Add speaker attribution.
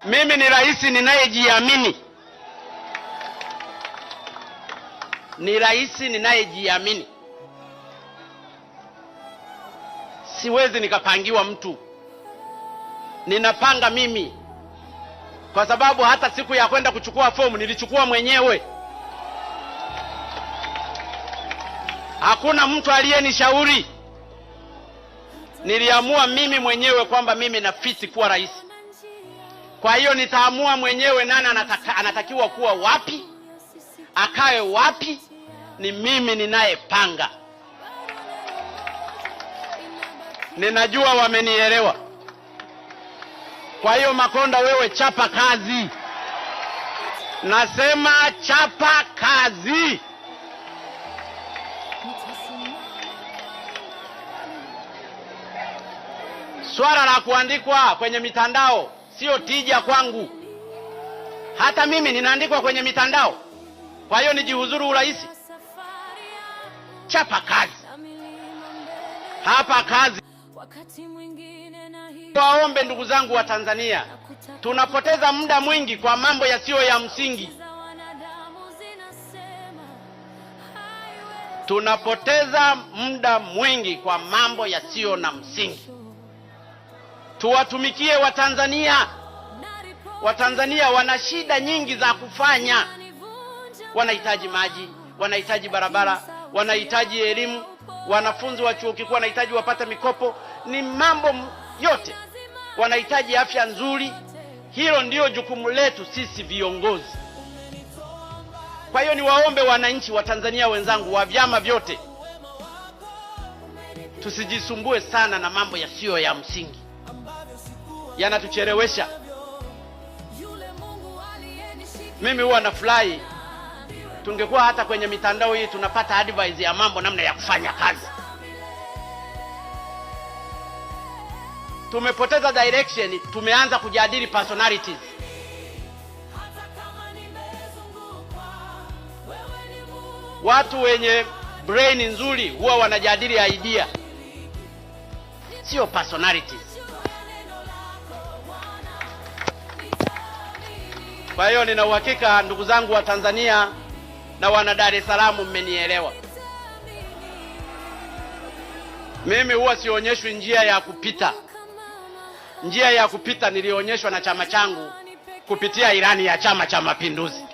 Speaker 1: Mimi ni rais ninayejiamini. Ni rais ninayejiamini. Siwezi nikapangiwa mtu. Ninapanga mimi. Kwa sababu hata siku ya kwenda kuchukua fomu nilichukua mwenyewe. Hakuna mtu aliyenishauri. Niliamua mimi mwenyewe kwamba mimi nafiti kuwa rais. Kwa hiyo nitaamua mwenyewe nani anatakiwa kuwa wapi, akae wapi. Ni mimi ninayepanga. Ninajua wamenielewa. Kwa hiyo Makonda, wewe chapa kazi. Nasema chapa kazi. Swala la kuandikwa kwenye mitandao sio tija kwangu. Hata mimi ninaandikwa kwenye mitandao. Kwa hiyo nijihuzuru urais? Chapa kazi. Hapa kazi. Waombe ndugu zangu wa Tanzania, tunapoteza muda mwingi kwa mambo yasiyo ya msingi. Tunapoteza muda mwingi kwa mambo yasiyo na msingi. Tuwatumikie Watanzania. Watanzania wana shida nyingi za kufanya. Wanahitaji maji, wanahitaji barabara, wanahitaji elimu, wanafunzi wa chuo kikuu wanahitaji wapate mikopo, ni mambo yote. Wanahitaji afya nzuri. Hilo ndio jukumu letu sisi viongozi. Kwa hiyo niwaombe wananchi wa Tanzania wenzangu wa vyama vyote, tusijisumbue sana na mambo yasiyo ya msingi. Yanatuchelewesha. Mimi huwa nafurahi tungekuwa hata kwenye mitandao hii tunapata advice ya mambo namna ya kufanya kazi. Tumepoteza direction, tumeanza kujadili personalities. Watu wenye brain nzuri huwa wanajadili idea, sio personalities. Kwa hiyo nina uhakika ndugu zangu wa Tanzania na wana Dar es Salaam mmenielewa. Mimi huwa sionyeshwi njia ya kupita. Njia ya kupita nilionyeshwa na chama changu kupitia ilani ya Chama cha Mapinduzi.